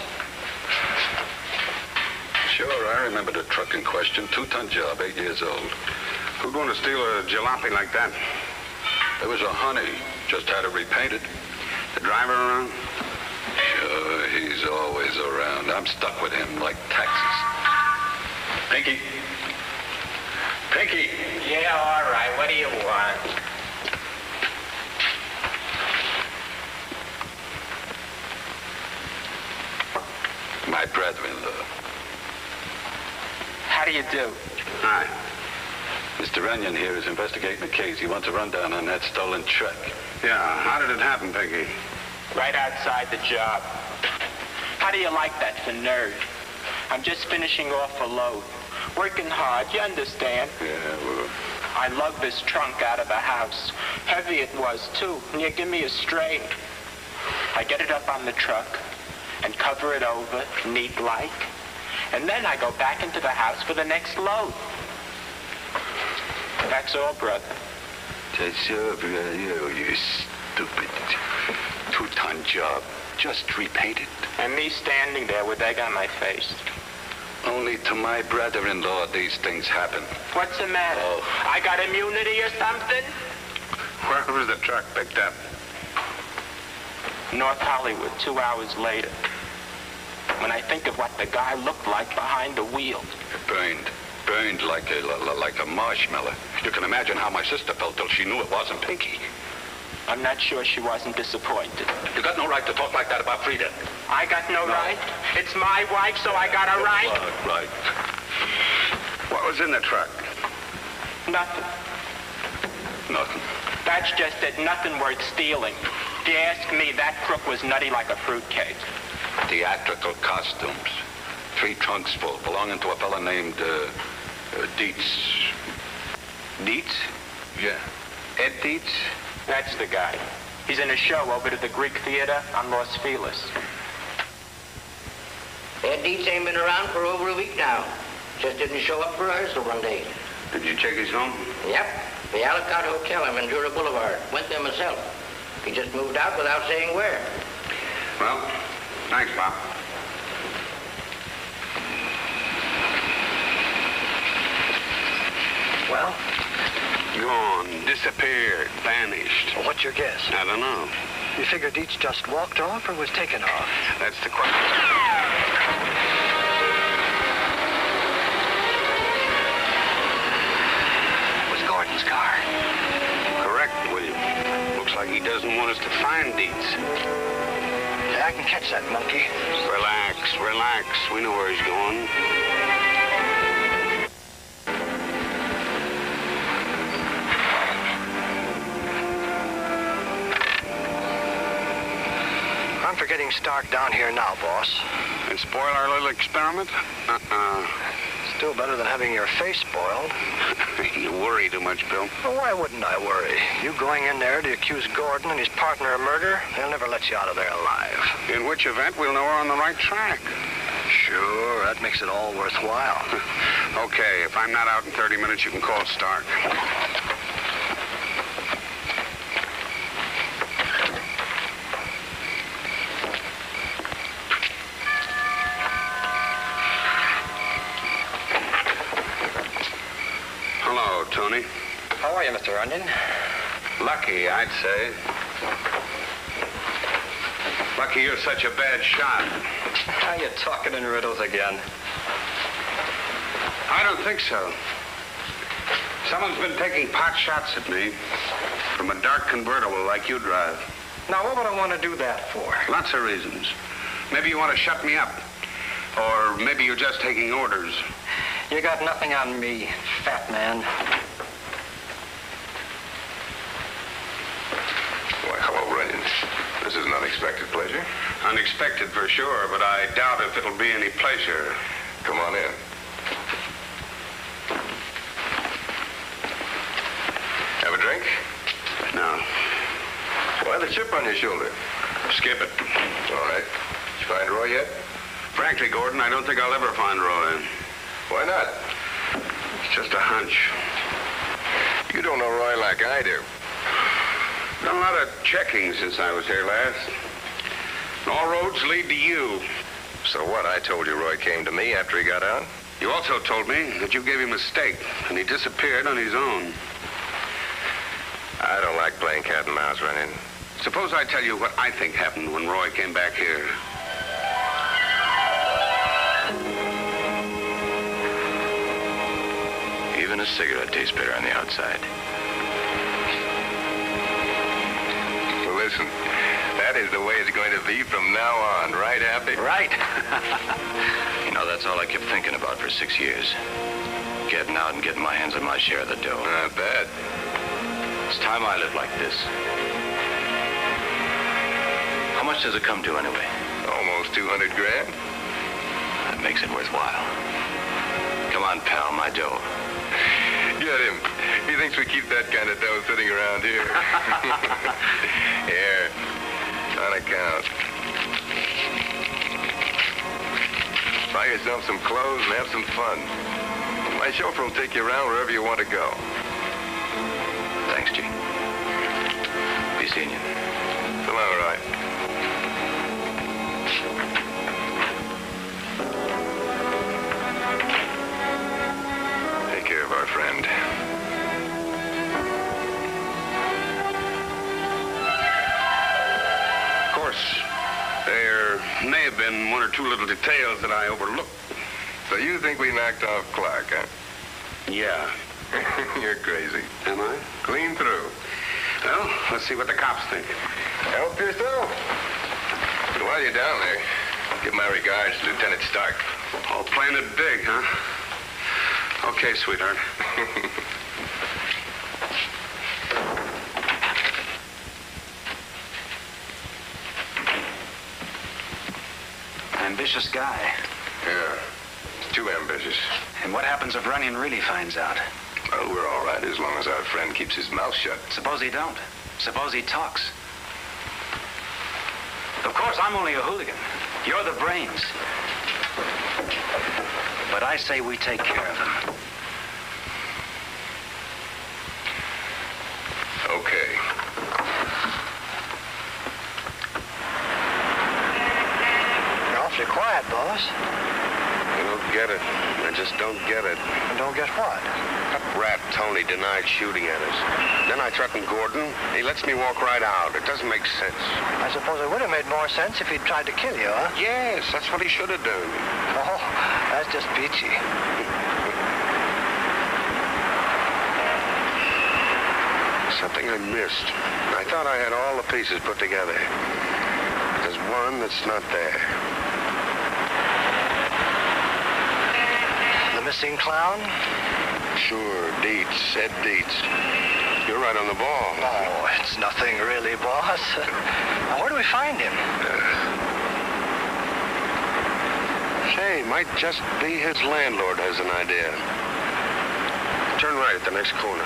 Sure, I remember the truck in question. 2-ton job, 8 years old. Who'd want to steal a jalopy like that? There was a Honey. Just had it repainted. The driver around? Sure, he's always around. I'm stuck with him like taxes. Pinky. Pinky. Yeah, all right. What do you want? My brother-in-law. How do you do? Hi. Mr. Runyan here is investigating the case. He wants a rundown on that stolen truck. Yeah, how did it happen, Pinky? Right outside the job. How do you like that for nerve? I'm just finishing off a load. Working hard, you understand? Yeah, well... I lug this trunk out of the house. Heavy it was, too. And you give me a strain. I get it up on the truck and cover it over, neat-like. And then I go back into the house for the next load. That's all, brother. That's all, brother. You stupid 2-ton job. Just repainted. And me standing there with egg on my face. Only to my brother-in-law these things happen. What's the matter? Oh. I got immunity or something? Where was the truck picked up? North Hollywood, 2 hours later. When I think of what the guy looked like behind the wheel. Burned like a marshmallow. You can imagine how my sister felt till she knew it wasn't Pinky. I'm not sure she wasn't disappointed. You got no right to talk like that about Frida. I got no right? It's my wife, so I got a right? Right. What was in the truck? Nothing. Nothing. That's just it. Nothing worth stealing. If you ask me, that crook was nutty like a fruitcake. Theatrical costumes. 3 trunks full, belonging to a fella named, Dietz. Dietz? Yeah. Ed Dietz? That's the guy. He's in a show over to the Greek Theater on Los Feliz. Ed Dietz ain't been around for over a week now. Just didn't show up for rehearsal one day. Did you check his home? Yep. The Alicot Hotel on Ventura Boulevard. Went there myself. He just moved out without saying where. Well, thanks, Bob. Well? Gone, disappeared, vanished. Well, what's your guess? I don't know. You figure Dietz just walked off or was taken off? That's the question. It was Gordon's car. Correct, William. Looks like he doesn't want us to find Dietz. Yeah, I can catch that monkey. Relax. We know where he's going. I'm for getting Stark down here now, boss. And spoil our little experiment? Still better than having your face spoiled. You worry too much, Bill. Well, why wouldn't I worry? You going in there to accuse Gordon and his partner of murder, they'll never let you out of there alive. In which event, we'll know we're on the right track. Sure, that makes it all worthwhile. Okay, if I'm not out in 30 minutes, you can call Stark. Hello, Tony. How are you, Mr. Runyan? Lucky, I'd say. Lucky you're such a bad shot. How you talking in riddles again? I don't think so. Someone's been taking pot shots at me from a dark convertible like you drive. Now, what would I want to do that for? Lots of reasons. Maybe you want to shut me up. Or maybe you're just taking orders. You got nothing on me, fat man. Why, hello, Runyan. This is an unexpected pleasure. Unexpected for sure, but I doubt if it'll be any pleasure. Come on in. Have a drink? No. Why the chip on your shoulder? Skip it. All right. Did you find Roy yet? Frankly, Gordon, I don't think I'll ever find Roy. Why not? It's just a hunch. You don't know Roy like I do. Done a lot of checking since I was here last. All roads lead to you. So what? I told you Roy came to me after he got out? You also told me that you gave him a stake, and he disappeared on his own. I don't like playing cat and mouse, Runyan. Suppose I tell you what I think happened when Roy came back here. Even a cigarette tastes better on the outside. Well, listen, that is the way it's going to be from now on, right, Happy? Right. You know, that's all I kept thinking about for 6 years. Getting out and getting my hands on my share of the dough. Not bad. It's time I live like this. How much does it come to anyway? Almost 200 grand. That makes it worthwhile. Come on, pal, my dough. Get him. He thinks we keep that kind of dough sitting around here. Here, on account. Buy yourself some clothes and have some fun. My chauffeur will take you around wherever you want to go. Thanks, G. Be seeing you. So long, Roy. Take care of our friend. Of course, there may have been one or two little details that I overlooked. So you think we knocked off Clark, huh? Yeah. You're crazy. Am I? Clean through. Well, let's see what the cops think. Help yourself. But while you're down there, give my regards to Lieutenant Stark. All playing it big, huh? Okay, sweetheart. Ambitious guy. Yeah, too ambitious. And what happens if Runyan really finds out? Well, we're all right as long as our friend keeps his mouth shut. Suppose he don't. Suppose he talks. Of course, I'm only a hooligan. You're the brains. But I say we take care of him. Okay. You're awfully quiet, boss. I don't get it. I just don't get it. You don't get what? That rat Tony denied shooting at us. Then I threatened Gordon. He lets me walk right out. It doesn't make sense. I suppose it would have made more sense if he'd tried to kill you, huh? Yes, that's what he should have done. Oh, that's just peachy. Something I missed. I thought I had all the pieces put together. There's one that's not there. The missing clown? Sure, Dietz. Ed Dietz. You're right on the ball. Oh, it's nothing really, boss. Now, where do we find him? Say, might just be his landlord has an idea. Turn right at the next corner.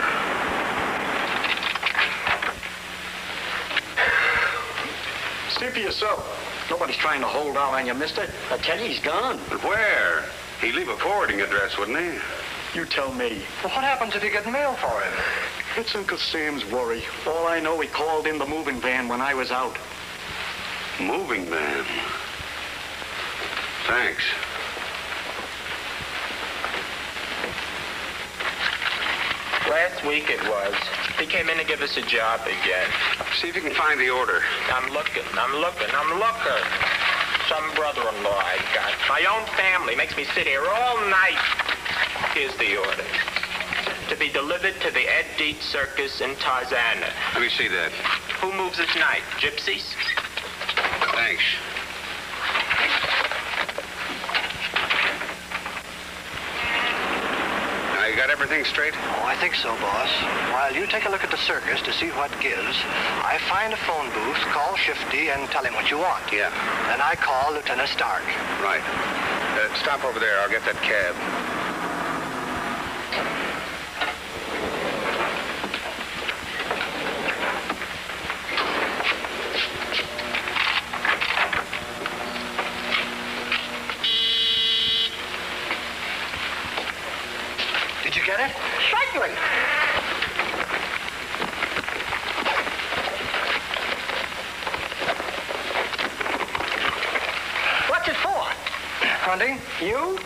See for yourself. Nobody's trying to hold out on you, mister. I tell you, he's gone. But where? He'd leave a forwarding address, wouldn't he? You tell me. Well, what happens if you get mail for him? It's Uncle Sam's worry. All I know, he called in the moving van when I was out. Moving van. Thanks. Last week it was. He came in to give us a job again. See if you can find the order. I'm looking. Some brother-in-law I got. My own family makes me sit here all night. Here's the order. To be delivered to the Ed Dietz Circus in Tarzana. Let me see that. Who moves at night? Gypsies? Thanks. Now, you got everything straight? Oh, I think so, boss. While you take a look at the circus to see what gives, I find a phone booth, call Shifty, and tell him what you want. Yeah. Then I call Lieutenant Stark. Right. Stop over there. I'll get that cab. Did you get it? Certainly. What's it for? Hunting? You?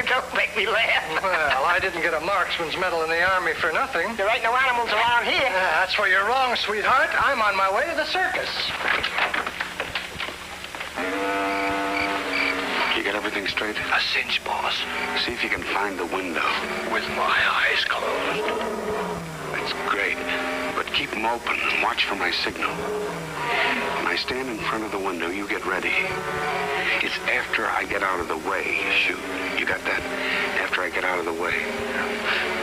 Don't make me laugh. Well, I didn't get a marksman's medal in the Army for nothing. There ain't no animals around here. That's where you're wrong, sweetheart. I'm on my way to the circus. You got everything straight? A cinch, boss. See if you can find the window. With my eyes closed. That's great. But keep them open and watch for my signal. When I stand in front of the window, you get ready. It's after I get out of the way, shoot. You got that? After I get out of the way.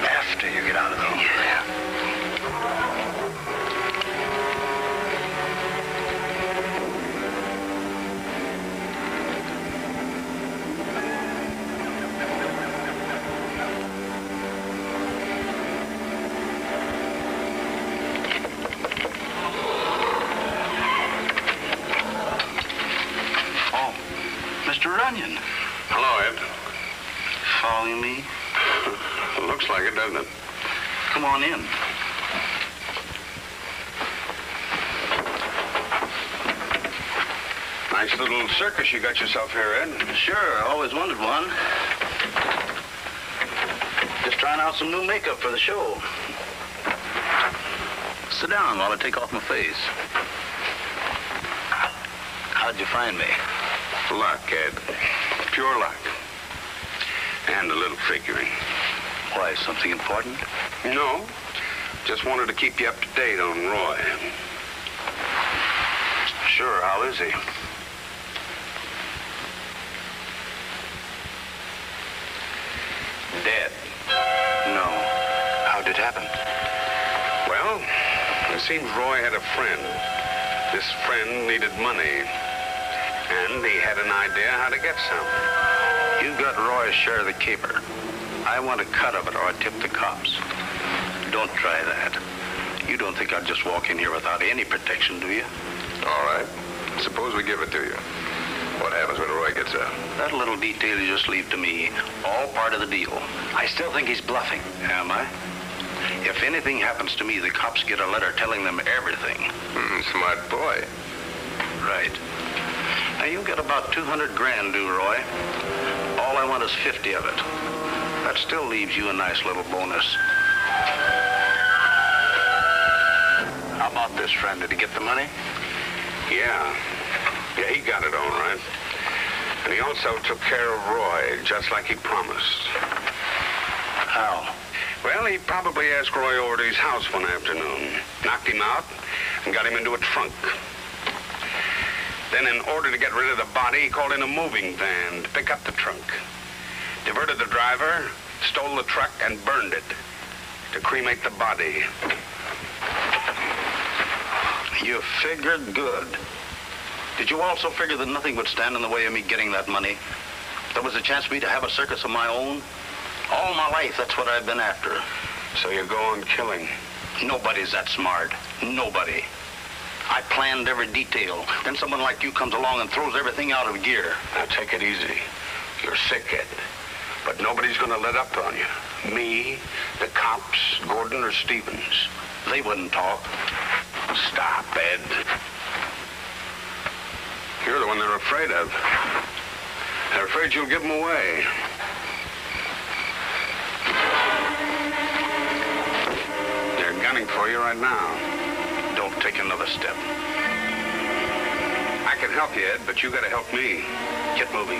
After you get out of the way? Yeah. Mr. Runyan. Hello, Ed. Following me? Looks like it, doesn't it? Come on in. Nice little circus you got yourself here, Ed. Sure, always wanted one. Just trying out some new makeup for the show. Sit down while I take off my face. How'd you find me? Luck, Ed. Pure luck. And a little figuring. Why, something important? No. Just wanted to keep you up to date on Roy. Sure, how is he? Dead. No. How'd it happen? Well, it seems Roy had a friend. This friend needed money. And he had an idea how to get some. You got Roy's share of the caper. I want a cut of it or I tip the cops. Don't try that. You don't think I'd just walk in here without any protection, do you? All right. Suppose we give it to you. What happens when Roy gets out? That little detail you just leave to me. All part of the deal. I still think he's bluffing. Am I? If anything happens to me, the cops get a letter telling them everything. Smart boy. Right. Now, you get about 200 grand due, Roy. All I want is 50 of it. That still leaves you a nice little bonus. How about this, friend? Did he get the money? Yeah. Yeah, he got it all right. And he also took care of Roy, just like he promised. How? Well, he probably asked Roy over to his house one afternoon, knocked him out, and got him into a trunk. Then, in order to get rid of the body, he called in a moving van to pick up the trunk. Diverted the driver, stole the truck, and burned it to cremate the body. You figured good. Did you also figure that nothing would stand in the way of me getting that money? There was a chance for me to have a circus of my own? All my life, that's what I've been after. So you go on killing? Nobody's that smart. Nobody. I planned every detail. Then someone like you comes along and throws everything out of gear. Now, take it easy. You're sick, Ed. But nobody's going to let up on you. Me, the cops, Gordon, or Stevens. They wouldn't talk. Stop, Ed. You're the one they're afraid of. They're afraid you'll give them away. They're gunning for you right now. Don't take another step. I can help you, Ed, but you gotta help me. Get moving.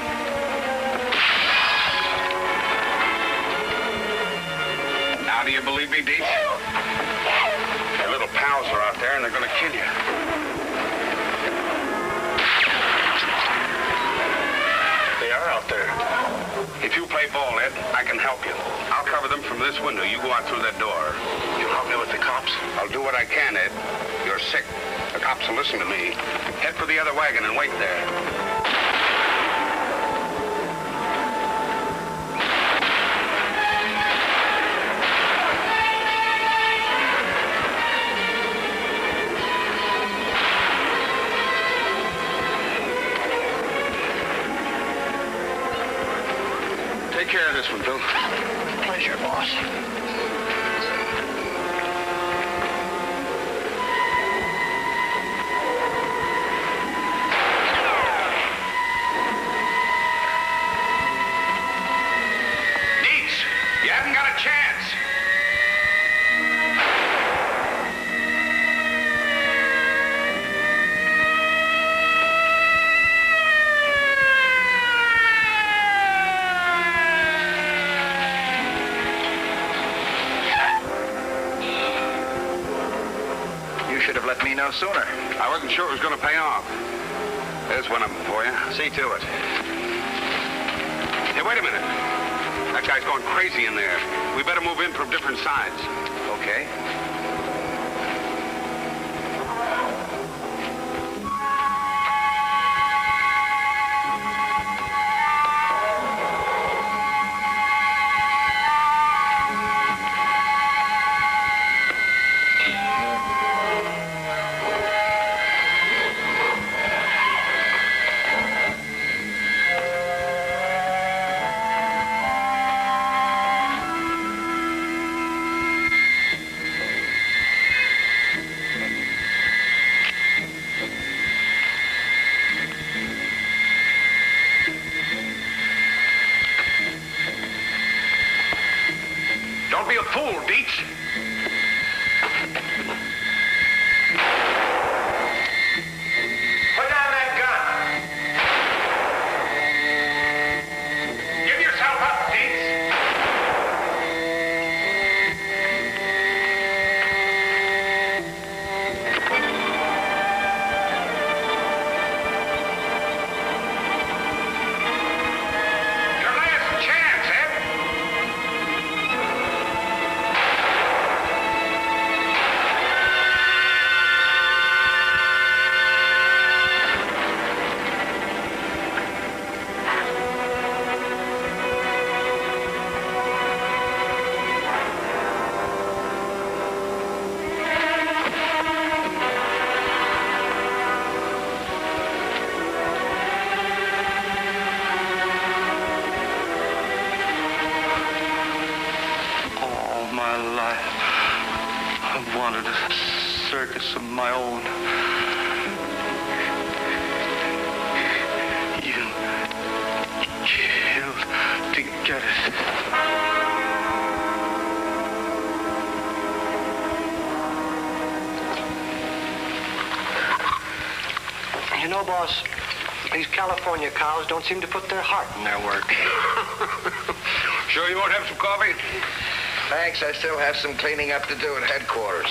Now, do you believe me, Deep? Your little pals are out there, and they're gonna kill you. They are out there. If you play ball, Ed, I can help you. I'll cover them from this window. You go out through that door. You'll help me with the cops? I'll do what I can, Ed. You're sick. The cops will listen to me. Head for the other wagon and wait there. Take care of this one, Phil. Pleasure, boss. Dietz, you haven't got a chance. Should have let me know sooner. I wasn't sure it was going to pay off. There's one of them for you. See to it. Hey, wait a minute. That guy's going crazy in there. We better move in from different sides. Okay. Don't be a fool, Dietz. Put down that gun. Give yourself up, Dietz. Your last chance, Ed. All my life, I've wanted a circus of my own. Even killed to get it. You know, boss, these California cows don't seem to put their heart in their work. Sure you won't have some coffee? Thanks, I still have some cleaning up to do at headquarters.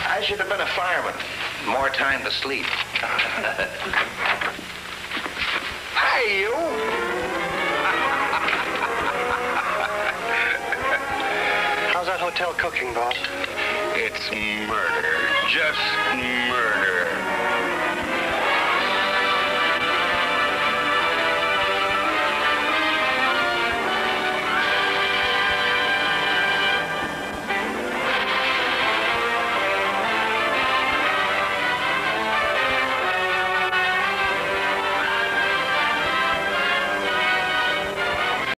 I should have been a fireman. More time to sleep. Hey, you! How's that hotel cooking, boss? It's murder. Just murder.